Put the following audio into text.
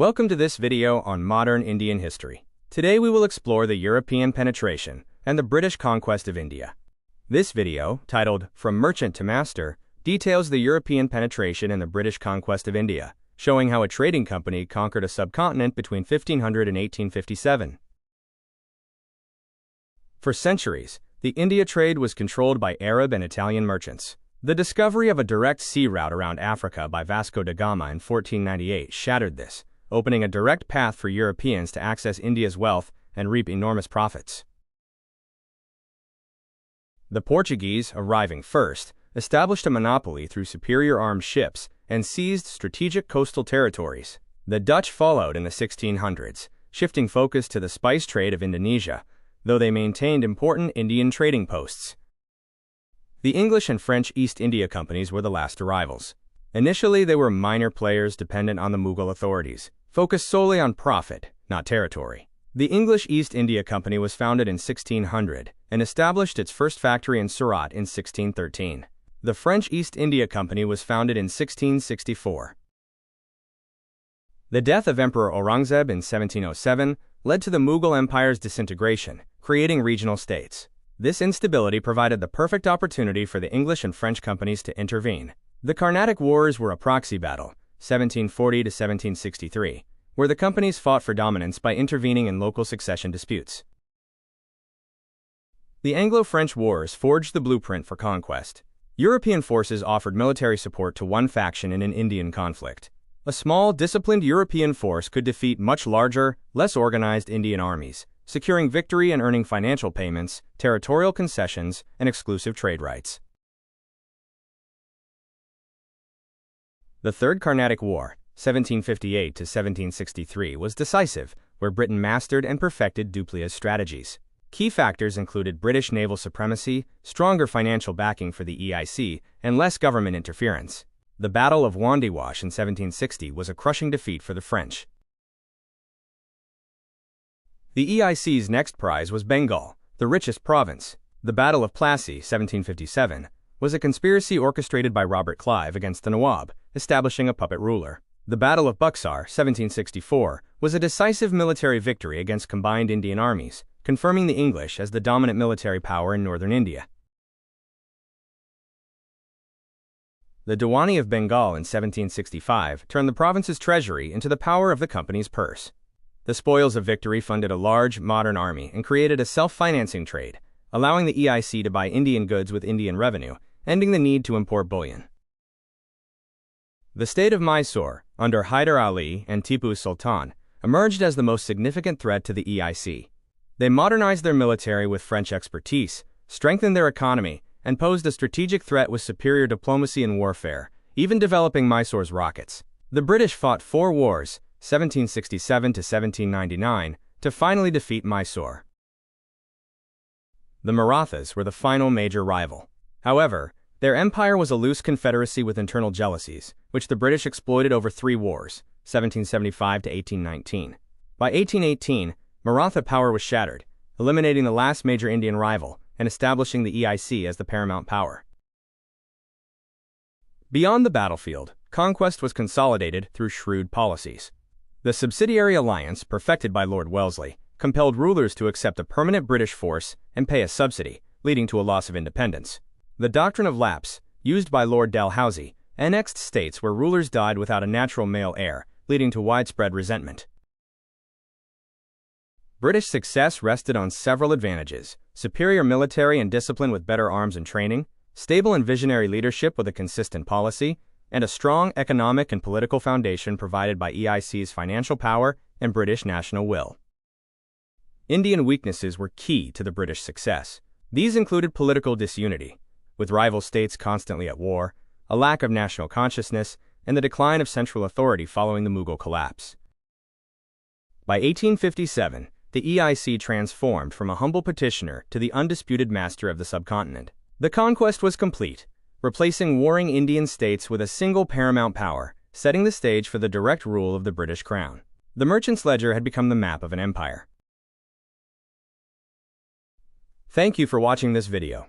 Welcome to this video on modern Indian history. Today we will explore the European penetration and the British conquest of India. This video, titled From Merchant to Master, details the European penetration and the British conquest of India, showing how a trading company conquered a subcontinent between 1500 and 1857. For centuries, the India trade was controlled by Arab and Italian merchants. The discovery of a direct sea route around Africa by Vasco da Gama in 1498 shattered this, opening a direct path for Europeans to access India's wealth and reap enormous profits. The Portuguese, arriving first, established a monopoly through superior armed ships and seized strategic coastal territories. The Dutch followed in the 1600s, shifting focus to the spice trade of Indonesia, though they maintained important Indian trading posts. The English and French East India Companies were the last arrivals. Initially, they were minor players dependent on the Mughal authorities, focused solely on profit, not territory. The English East India Company was founded in 1600 and established its first factory in Surat in 1613. The French East India Company was founded in 1664. The death of Emperor Aurangzeb in 1707 led to the Mughal Empire's disintegration, creating regional states. This instability provided the perfect opportunity for the English and French companies to intervene. The Carnatic Wars were a proxy battle, 1740 to 1763, where the companies fought for dominance by intervening in local succession disputes. The Anglo-French Wars forged the blueprint for conquest. European forces offered military support to one faction in an Indian conflict. A small, disciplined European force could defeat much larger, less organized Indian armies, securing victory and earning financial payments, territorial concessions, and exclusive trade rights. The Third Carnatic War, 1758 to 1763, was decisive, where Britain mastered and perfected Dupleix's strategies. Key factors included British naval supremacy, stronger financial backing for the EIC, and less government interference. The Battle of Wandiwash in 1760 was a crushing defeat for the French. The EIC's next prize was Bengal, the richest province. The Battle of Plassey, 1757, was a conspiracy orchestrated by Robert Clive against the Nawab, establishing a puppet ruler. The Battle of Buxar, 1764, was a decisive military victory against combined Indian armies, confirming the English as the dominant military power in northern India. The Diwani of Bengal in 1765 turned the province's treasury into the power of the company's purse. The spoils of victory funded a large, modern army and created a self-financing trade, allowing the EIC to buy Indian goods with Indian revenue, ending the need to import bullion. The state of Mysore, under Hyder Ali and Tipu Sultan, emerged as the most significant threat to the EIC. They modernized their military with French expertise, strengthened their economy, and posed a strategic threat with superior diplomacy and warfare, even developing Mysore's rockets. The British fought 4 wars, 1767 to 1799, to finally defeat Mysore. The Marathas were the final major rival. However, their empire was a loose confederacy with internal jealousies, which the British exploited over 3 wars, 1775 to 1819. By 1818, Maratha power was shattered, eliminating the last major Indian rival and establishing the EIC as the paramount power. Beyond the battlefield, conquest was consolidated through shrewd policies. The subsidiary alliance, perfected by Lord Wellesley, compelled rulers to accept a permanent British force and pay a subsidy, leading to a loss of independence. The doctrine of lapse, used by Lord Dalhousie, annexed states where rulers died without a natural male heir, leading to widespread resentment. British success rested on several advantages: superior military and discipline with better arms and training, stable and visionary leadership with a consistent policy, and a strong economic and political foundation provided by EIC's financial power and British national will. Indian weaknesses were key to the British success. These included political disunity, with rival states constantly at war, a lack of national consciousness, and the decline of central authority following the Mughal collapse. By 1857, the EIC transformed from a humble petitioner to the undisputed master of the subcontinent. The conquest was complete, replacing warring Indian states with a single paramount power, setting the stage for the direct rule of the British crown. The merchant's ledger had become the map of an empire. Thank you for watching this video.